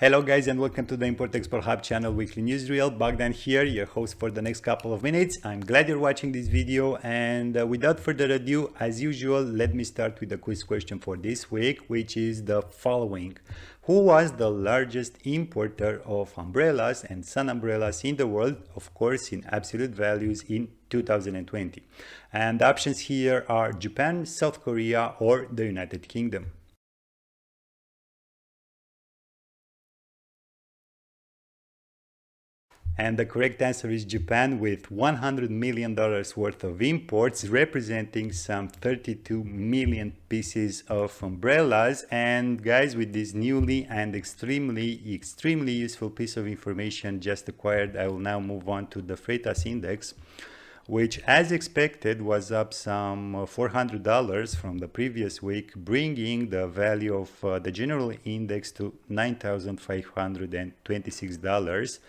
Hello guys and welcome to the Import-Export Hub channel weekly newsreel. Bogdan here, your host for the next couple of minutes. I'm glad you're watching this video and without further ado, as usual, let me start with the quiz question for this week, which is the following. Who was the largest importer of umbrellas and sun umbrellas in the world, of course in absolute values, in 2020? And the options here are Japan, South Korea or the United Kingdom. And the correct answer is Japan, with $100 million worth of imports, representing some 32 million pieces of umbrellas. And guys, with this newly and extremely useful piece of information just acquired, I will now move on to the Freightos index, which as expected was up some $400 from the previous week, bringing the value of the general index to $9,526.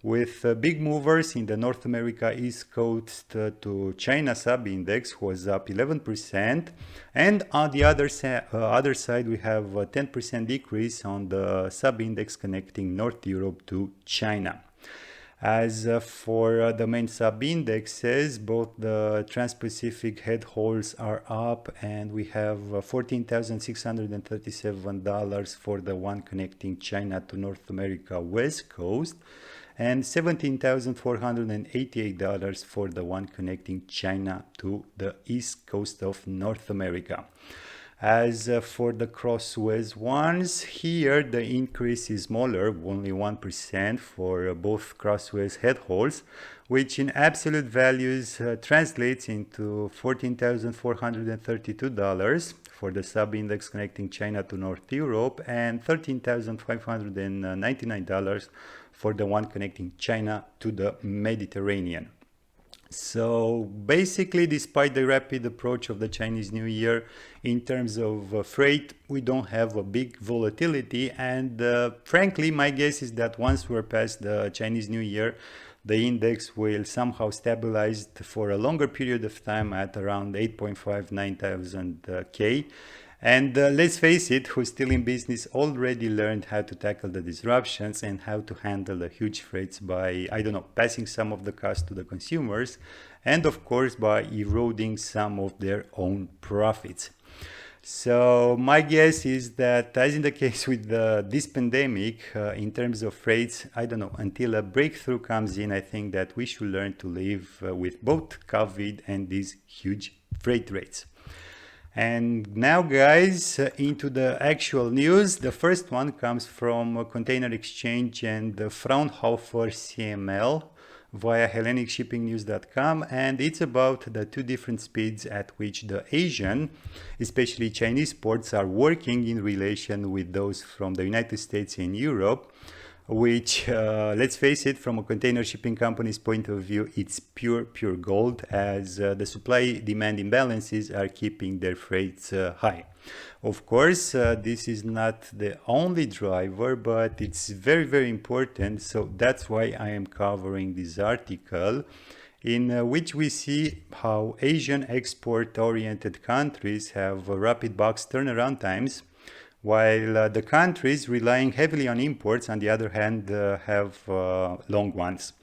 With big movers in the North America East Coast to China sub-index was up 11%, and on the other side we have a 10% decrease on the sub-index connecting North Europe to China. As for the main sub-indexes, both the Trans-Pacific head hauls are up, and we have $14,637 for the one connecting China to North America West Coast, and $17,488 for the one connecting China to the east coast of North America. As for the cross-Suez ones, here the increase is smaller, only 1% for both cross-Suez head hauls, which in absolute values translates into $14,432 for the sub-index connecting China to North Europe and $13,599 for the one connecting China to the Mediterranean. So basically, despite the rapid approach of the Chinese New Year, in terms of freight, we don't have a big volatility. And frankly, my guess is that once we're past the Chinese New Year, the index will somehow stabilize for a longer period of time at around 8.59 thousand K. And let's face it, who's still in business already learned how to tackle the disruptions and how to handle the huge freights by, passing some of the cost to the consumers, and of course by eroding some of their own profits. So my guess is that, as in the case with this pandemic, in terms of freights, until a breakthrough comes in, I think that we should learn to live with both COVID and these huge freight rates. And now, guys, into the actual news. The first one comes from Container Exchange and Fraunhofer CML via HellenicShippingNews.com, and it's about the two different speeds at which the Asian, especially Chinese ports, are working in relation with those from the United States and Europe, which, let's face it, from a container shipping company's point of view, it's pure gold, as the supply-demand imbalances are keeping their freights high. Of course, this is not the only driver, but it's very important, so that's why I am covering this article, in which we see how Asian export-oriented countries have rapid box turnaround times, while the countries relying heavily on imports, on the other hand, have long ones.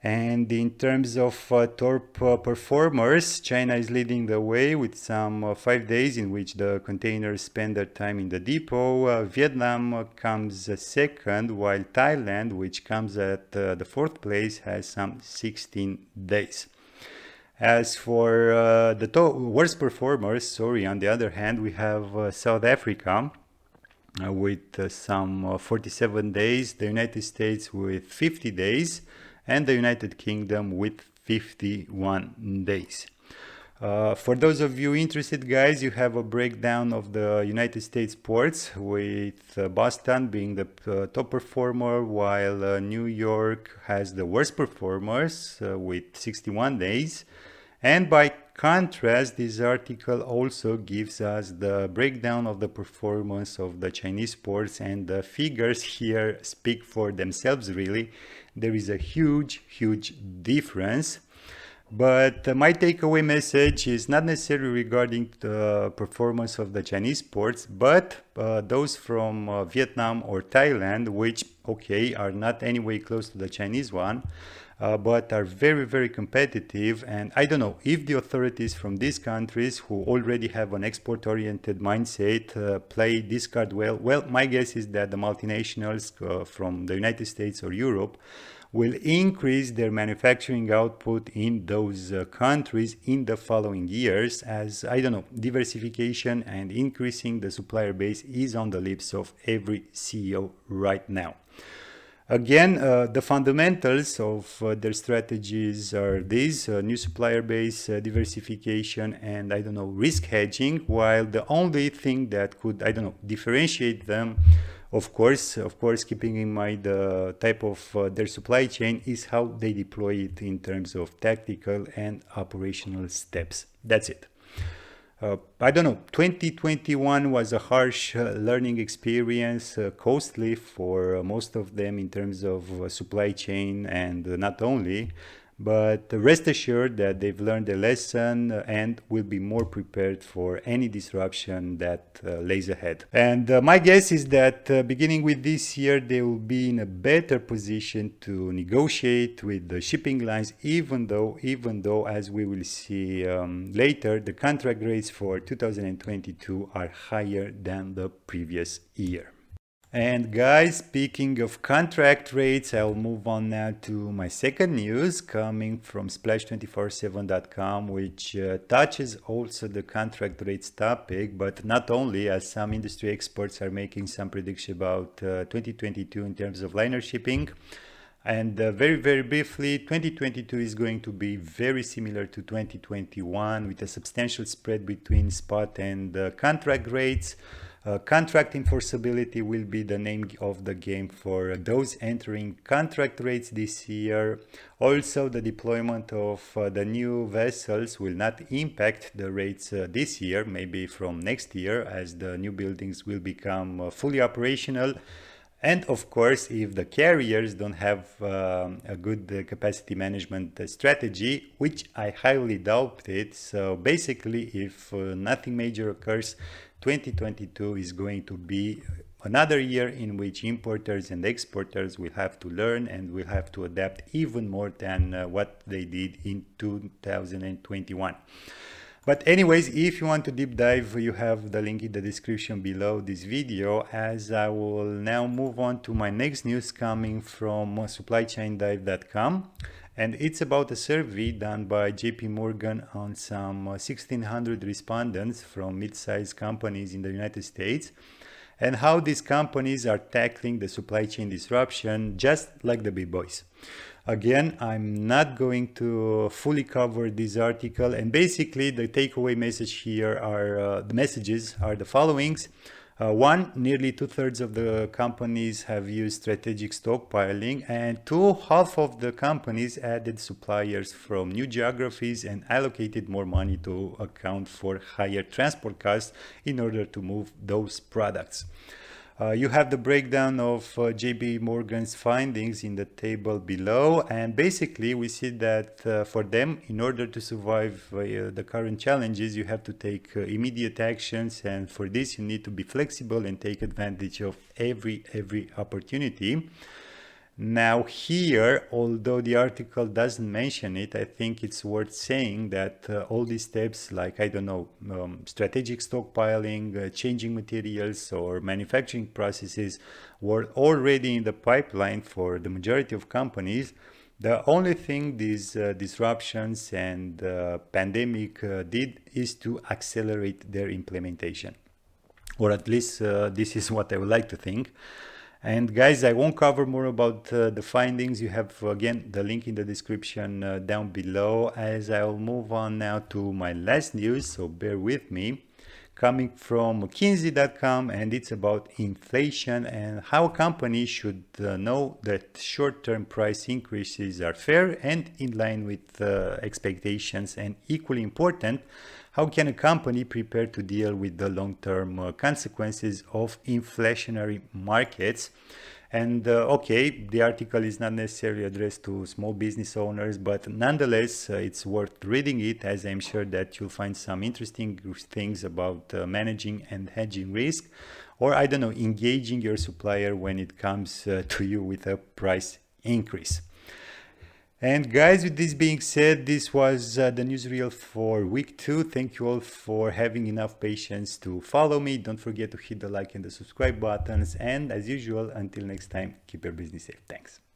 And in terms of top performers, China is leading the way with some 5 days in which the containers spend their time in the depot. Vietnam comes second, while Thailand, which comes at the fourth place, has some 16 days. As for the worst performers, on the other hand, we have South Africa with some 47 days, the United States with 50 days, and the United Kingdom with 51 days. For those of you interested, guys, you have a breakdown of the United States ports, with Boston being the top performer, while New York has the worst performers with 61 days. And by contrast, this article also gives us the breakdown of the performance of the Chinese ports, and the figures here speak for themselves, really. There is a huge difference. But my takeaway message is not necessarily regarding the performance of the Chinese ports, but those from Vietnam or Thailand, which, okay, are not anyway close to the Chinese one, but are very, very competitive. And I don't know if the authorities from these countries who already have an export-oriented mindset play this card well. Well, my guess is that the multinationals from the United States or Europe will increase their manufacturing output in those countries in the following years, as, I don't know, diversification and increasing the supplier base is on the lips of every CEO right now. Again, the fundamentals of their strategies are these: new supplier base, diversification, and, I don't know, risk hedging, while the only thing that could, I don't know, differentiate them, of course, keeping in mind the type of their supply chain, is how they deploy it in terms of tactical and operational steps. That's it. I don't know, 2021 was a harsh learning experience, costly for most of them in terms of supply chain, and not only, but rest assured that they've learned a lesson and will be more prepared for any disruption that lays ahead. And my guess is that beginning with this year, they will be in a better position to negotiate with the shipping lines, even though, as we will see later, the contract rates for 2022 are higher than the previous year. And guys, speaking of contract rates, I'll move on now to my second news coming from splash247.com, which touches also the contract rates topic, but not only, as some industry experts are making some prediction about 2022 in terms of liner shipping. And very, very briefly, 2022 is going to be very similar to 2021, with a substantial spread between spot and contract rates. Contract enforceability will be the name of the game for those entering contract rates this year. Also, the deployment of the new vessels will not impact the rates this year, maybe from next year, as the new buildings will become fully operational. And of course, if the carriers don't have a good capacity management strategy, which I highly doubt it. So basically, if nothing major occurs, 2022 is going to be another year in which importers and exporters will have to learn and will have to adapt even more than what they did in 2021. But anyways, if you want to deep dive, you have the link in the description below this video, as I will now move on to my next news coming from supplychaindive.com. And it's about a survey done by JP Morgan on some 1,600 respondents from mid-sized companies in the United States, and how these companies are tackling the supply chain disruption just like the big boys. Again, I'm not going to fully cover this article, and basically the takeaway message here are the messages are the followings. One, nearly 2/3 of the companies have used strategic stockpiling, and two, half of the companies added suppliers from new geographies and allocated more money to account for higher transport costs in order to move those products. You have the breakdown of JP Morgan's findings in the table below, and basically we see that for them, in order to survive the current challenges, you have to take immediate actions, and for this you need to be flexible and take advantage of every opportunity. Now here, although the article doesn't mention it, I think it's worth saying that all these steps, like, I don't know, strategic stockpiling, changing materials, or manufacturing processes were already in the pipeline for the majority of companies. The only thing these disruptions and pandemic did is to accelerate their implementation. Or at least this is what I would like to think. And guys, I won't cover more about the findings. You have, again, the link in the description down below, as I'll move on now to my last news, so bear with me. Coming from McKinsey.com, and it's about inflation and how companies should know that short-term price increases are fair and in line with expectations, and equally important, how can a company prepare to deal with the long-term consequences of inflationary markets? And okay, the article is not necessarily addressed to small business owners, but nonetheless, it's worth reading it, as I'm sure that you'll find some interesting things about managing and hedging risk, or I don't know, engaging your supplier when it comes to you with a price increase. And guys, with this being said, this was the newsreel for week 2. Thank you all for having enough patience to follow me. Don't forget to hit the like and the subscribe buttons. And as usual, until next time, keep your business safe. Thanks.